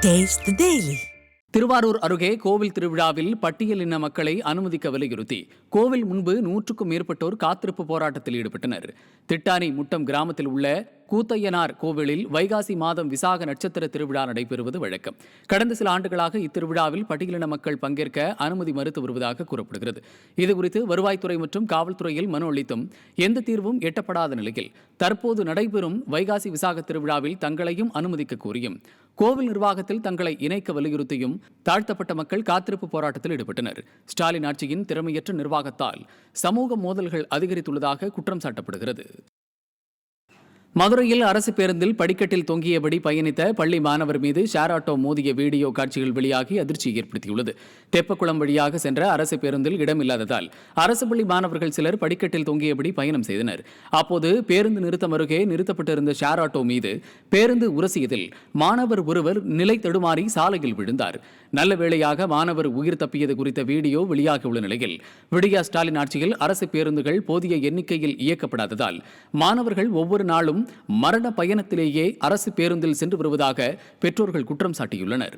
Taste the Daily. Thiruvarur அருகே கோவில் திருவிழாவில் பட்டியலின மக்களை அனுமதிக்க வலியுறுத்தி கோவில் முன்பு 100க்கும் மேற்பட்டோர் காத்திருப்பு போராட்டத்தில் ஈடுபட்டனர். திட்டானி முட்டம் கிராமத்தில் உள்ள கூத்தையனார் கோவிலில் வைகாசி மாதம் விசாக நட்சத்திர திருவிழா நடைபெறுவது வழக்கம். கடந்த சில ஆண்டுகளாக இத்திருவிழாவில் பட்டியலின மக்கள் பங்கேற்க அனுமதி மறுத்து வருவதாக கூறப்படுகிறது. இதுகுறித்து வருவாய்த்துறை மற்றும் காவல்துறையில் மனு அளித்தும் எந்த தீர்வும் எட்டப்படாத நிலையில் தற்போது நடைபெறும் வைகாசி விசாக திருவிழாவில் தங்களையும் அனுமதிக்க கோரியும் கோவில் நிர்வாகத்தில் தங்களை இணைக்க வலியுறுத்தியும் தாழ்த்தப்பட்ட மக்கள் காத்திருப்பு போராட்டத்தில் ஈடுபட்டனர். ஸ்டாலின் ஆட்சியின் திறமையற்ற நிர்வாகத்தால் சமூக மோதல்கள் அதிகரித்துள்ளதாக குற்றம் சாட்டப்படுகிறது. மதுரையில் அரசு பேருந்தில் படிக்கட்டில் தொங்கியபடி பயணித்த பள்ளி மாணவர் மீது ஷேர் ஆட்டோ மோதிய வீடியோ காட்சிகள் வெளியாகி அதிர்ச்சியை ஏற்படுத்தியுள்ளது. தெப்பக்குளம் வழியாக சென்ற அரசு பேருந்தில் இடமில்லாததால் அரசு பள்ளி மாணவர்கள் சிலர் படிக்கட்டில் தொங்கியபடி பயணம் செய்தனர். அப்போது பேருந்து நிறுத்தம் அருகே நிறுத்தப்பட்டிருந்த ஷேர் ஆட்டோ மீது பேருந்து உரசியதில் மாணவர் ஒருவர் நிலை தடுமாறி சாலையில் விழுந்தார். நல்ல வேளையாக மாணவர் உயிர் தப்பியது குறித்த வீடியோ வெளியாகியுள்ள நிலையில் விடியா ஸ்டாலின் ஆட்சியில் அரசு பேருந்துகள் போதிய எண்ணிக்கையில் இயக்கப்படாததால் மாணவர்கள் ஒவ்வொரு நாளும் மரண பயணத்திலேயே அரசு பேருந்தில் சென்று வருவதாக பெற்றோர்கள் குற்றம் சாட்டியுள்ளனர்.